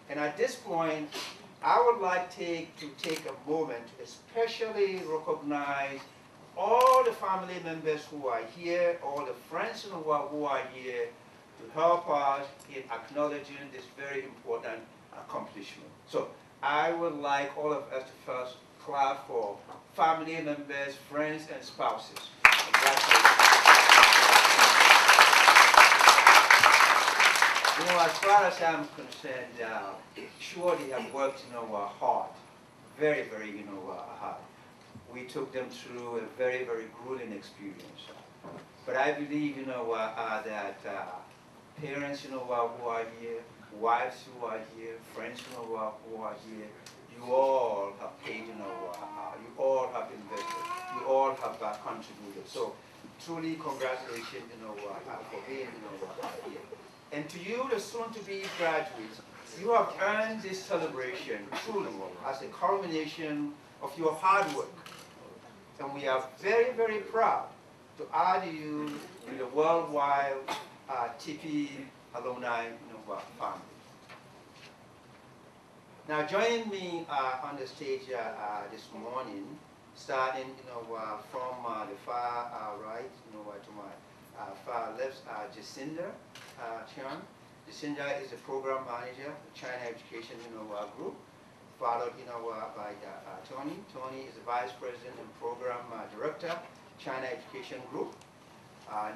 And at this point, I would like to take a moment to especially recognize all the family members who are here, all the friends who are here to help us in acknowledging this very important accomplishment. So I would like all of us to first clap for family members, friends, and spouses. Congratulations. You know, as far as I'm concerned, sure they have worked, hard, very, very, hard. We took them through a very, very grueling experience. But I believe, that parents, who are here, wives who are here, friends, who are here, you all have paid, you all have invested, you all have contributed. So truly congratulations, for being, here. And to you, the soon-to-be graduates, you have earned this celebration truly as a culmination of your hard work. And we are very, very proud to add you to the worldwide Tippie alumni family. Now, joining me on the stage this morning, starting from the far right, to my far left, Jacinda Chan. Jacinda is the program manager of China Education Group, followed by Tony. Tony is the vice president and program director, China Education Group.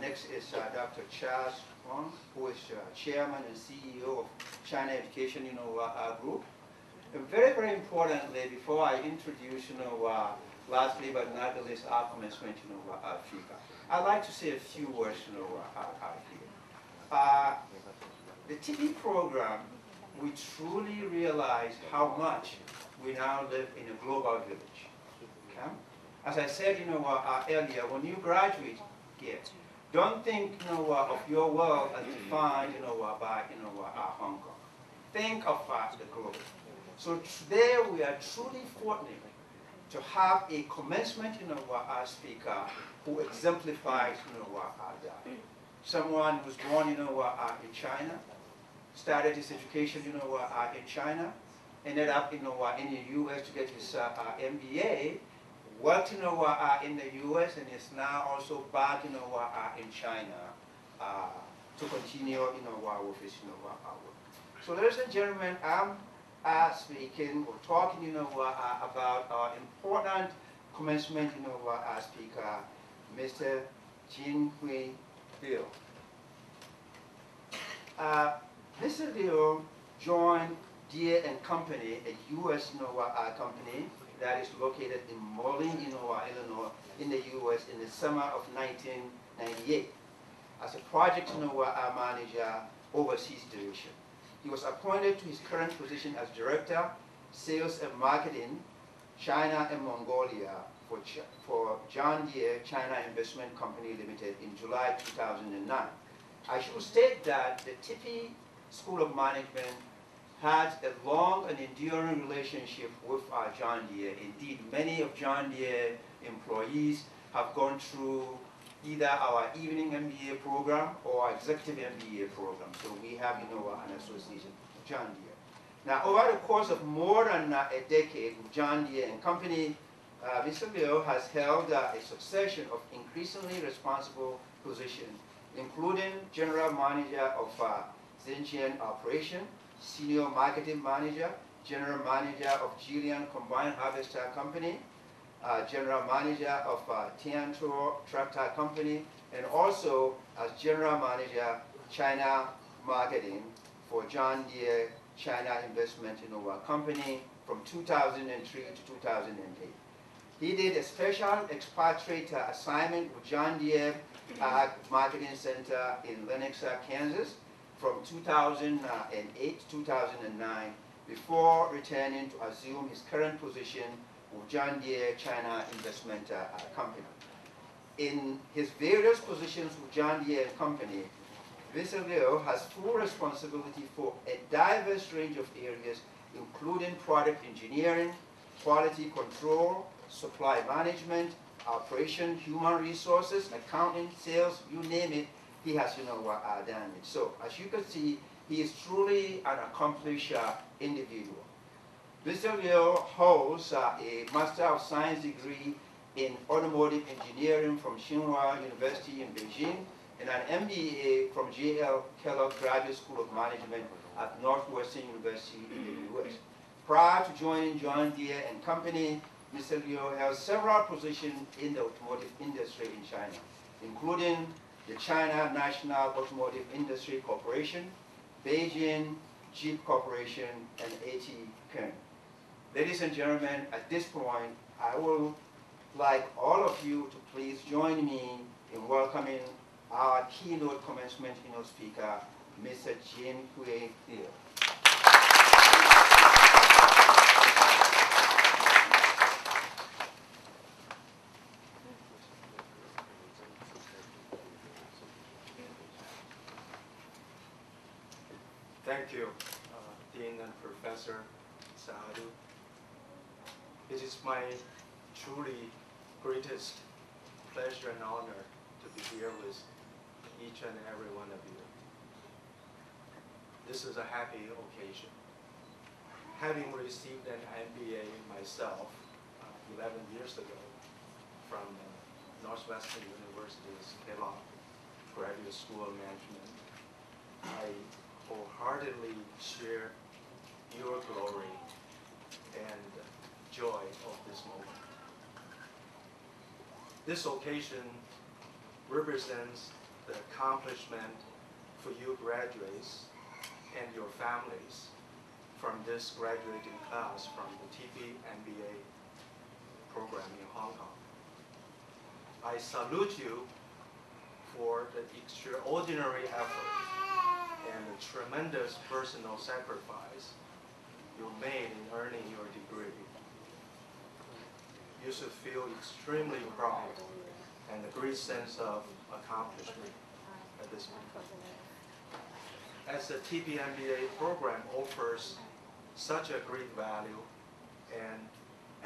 Next is Dr. Charles Wang, who is chairman and CEO of China Education Group. And very, very importantly, before I introduce, lastly but not the least, our commencement, feedback, I'd like to say a few words, out here. The Tippie program, we truly realize how much we now live in a global village. Okay? As I said, earlier, when you graduate here, don't think, of your world as defined, by, Hong Kong. Think of the globe. So today we are truly fortunate to have a commencement, speaker who exemplifies, that. Someone who's born, in China, started his education, in China, ended up, in the U.S. to get his MBA, worked, in the U.S. and is now also back, in China to continue, with his, work. So, ladies and gentlemen, I'm speaking or talking, about our important commencement, speaker, Mr. Jin Hui Liu. Mr. Liu joined Deere and Company, a U.S. company that is located in Moline, Illinois, in the U.S. in the summer of 1998 as a project manager overseas division. He was appointed to his current position as Director, Sales and Marketing, China and Mongolia for John Deere China Investment Company Limited in July 2009. I should state that the Tippie School of Management has a long and enduring relationship with John Deere. Indeed, many of John Deere employees have gone through either our evening MBA program or executive MBA program. So we have, an association with John Deere. Now, over the course of more than a decade with John Deere and Company, Mr. Liu has held a succession of increasingly responsible positions, including General Manager of Xinjiang Operation, Senior Marketing Manager, General Manager of Jillian Combined Harvester Company, General Manager of Tiantuo Tractor Company, and also as General Manager China Marketing for John Deere China Investment Company from 2003 to 2008. He did a special expatriate assignment with John Deere Marketing Center in Lenox, Kansas from 2008 to 2009 before returning to assume his current position with John Deere China Investment Company. In his various positions with John Deere Company, Mr. Liu has full responsibility for a diverse range of areas, including product engineering, quality control, supply management, operation, human resources, accounting, sales, you name it, he has, done it. So, as you can see, He is truly an accomplished individual. Mr. Liu holds a Master of Science degree in automotive engineering from Tsinghua University in Beijing and an MBA from J.L. Kellogg Graduate School of Management at Northwestern University in the U.S. Prior to joining John Deere and Company, Mr. Liu held several positions in the automotive industry in China, including the China National Automotive Industry Corporation, Beijing Jeep Corporation, and A.T. Kearney. Ladies and gentlemen, at this point, I would like all of you to please join me in welcoming our keynote commencement keynote speaker, Mr. Jin Hui Liu. Thank you, Dean and Professor Sa-Aadu. It is my truly greatest pleasure and honor to be here with each and every one of you. This is a happy occasion. Having received an MBA myself 11 years ago from Northwestern University's Kellogg Graduate School of Management, I wholeheartedly share your glory and joy of this moment. This occasion represents the accomplishment for you graduates and your families from this graduating class from the Tippie MBA program in Hong Kong. I salute you for the extraordinary effort and the tremendous personal sacrifice you made in earning your degree. You should feel extremely proud and a great sense of accomplishment at this moment. As the Tippie MBA program offers such a great value and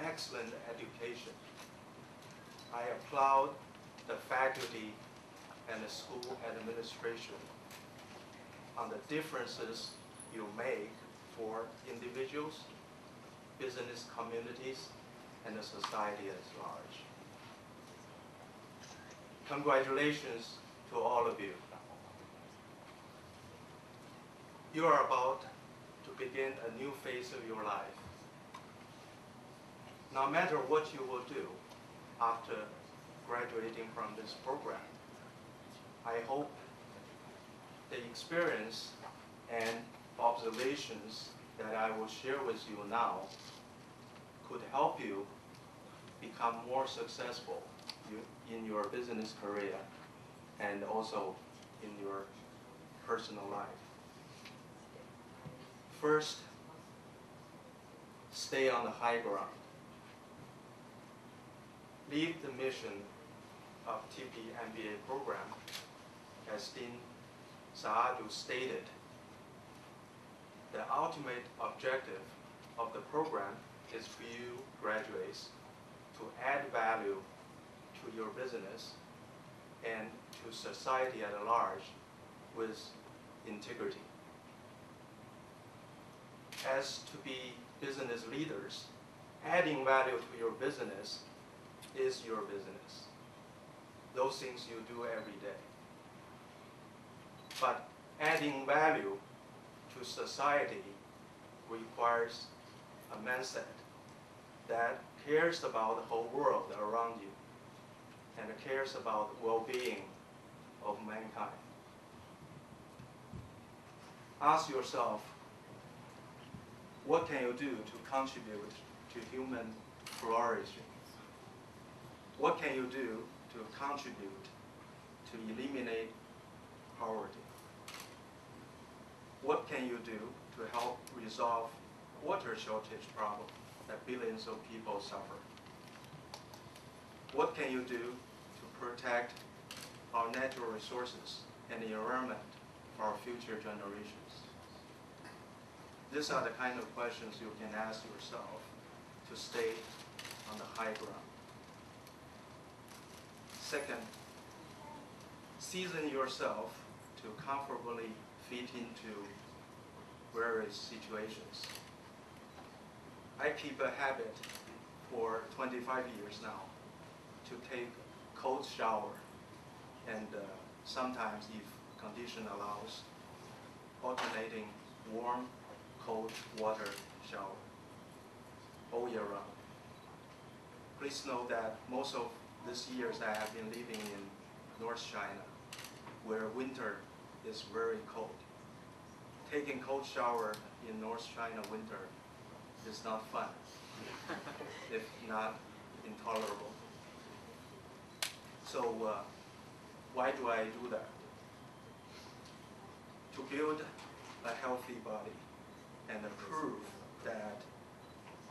excellent education, I applaud the faculty and the school administration on the differences you make for individuals, business communities, and the society at large. Congratulations to all of you. You are about to begin a new phase of your life. No matter what you will do after graduating from this program, I hope the experience and observations that I will share with you now could help you become more successful in your business career and also in your personal life. First, stay on the high ground. Leave the mission of Tippie MBA program, as Dean Sa-Aadu stated. The ultimate objective of the program is for you graduates to add value to your business and to society at large with integrity. As to be business leaders, adding value to your business is your business. Those things you do every day. But adding value to society requires a mindset that cares about the whole world around you and cares about the well-being of mankind. Ask yourself, what can you do to contribute to human flourishing? What can you do to contribute to eliminate poverty? What can you do to help resolve water shortage problem that billions of people suffer? What can you do to protect our natural resources and the environment for our future generations? These are the kind of questions you can ask yourself to stay on the high ground. Second, season yourself to comfortably fit into various situations. I keep a habit for 25 years now to take cold shower, and sometimes, if condition allows, alternating warm, cold water shower all year round. Please know that most of these years I have been living in North China, where winter is very cold. Taking cold shower in North China winter is not fun, if not intolerable. So why do I do that? To build a healthy body and prove that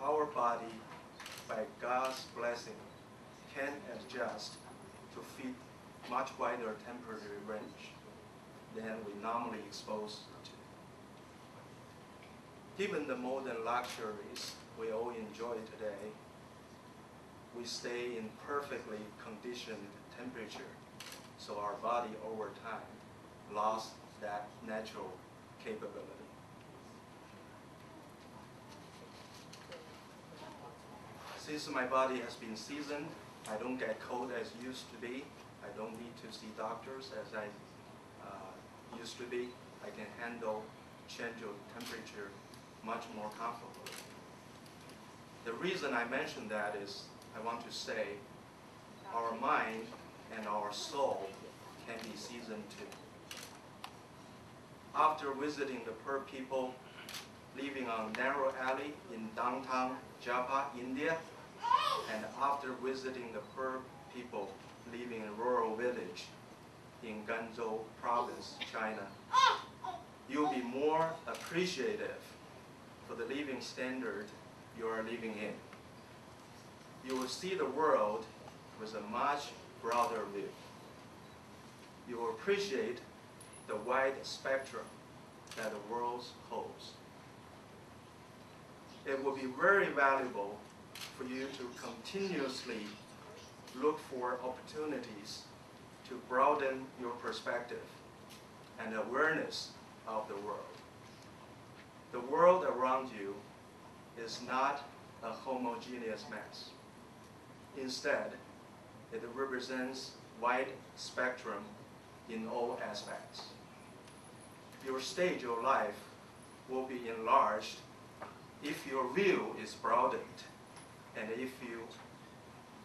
our body, by God's blessing, can adjust to fit much wider temperature range than we normally exposed to. Given the modern luxuries we all enjoy today, we stay in perfectly conditioned temperature, so our body over time lost that natural capability. Since my body has been seasoned, I don't get cold as used to be. I don't need to see doctors as I used to be. I can handle change of temperature much more comfortably. The reason I mention that is I want to say our mind and our soul can be seasoned too. After visiting the poor people living on a narrow alley in downtown Java, India, and after visiting the poor people living in a rural village in Ganzhou province, China, you'll be more appreciative for the living standard you are living in. You will see the world with a much broader view. You will appreciate the wide spectrum that the world holds. It will be very valuable for you to continuously look for opportunities to broaden your perspective and awareness of the world. The world around you is not a homogeneous mass. Instead, it represents wide spectrum in all aspects. Your stage of life will be enlarged if your view is broadened and if you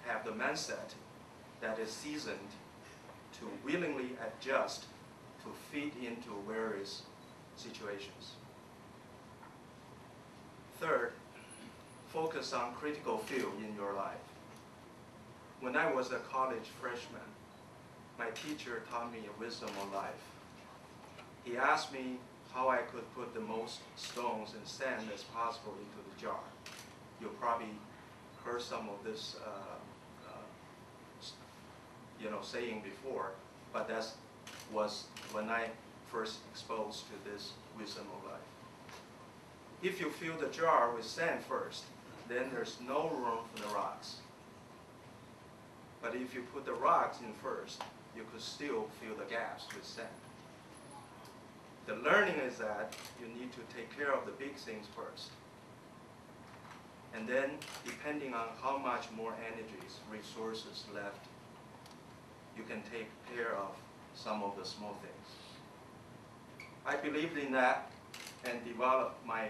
have the mindset that is seasoned to willingly adjust to fit into various situations. Third, focus on critical field in your life. When I was a college freshman, my teacher taught me a wisdom of life. He asked me how I could put the most stones and sand as possible into the jar. You'll probably heard some of this saying before, but that was when I first exposed to this wisdom of life. If you fill the jar with sand first, then there's no room for the rocks. But if you put the rocks in first, you could still fill the gaps with sand. The learning is that you need to take care of the big things first. And then, depending on how much more energies, resources left, you can take care of some of the small things. I believed in that and developed my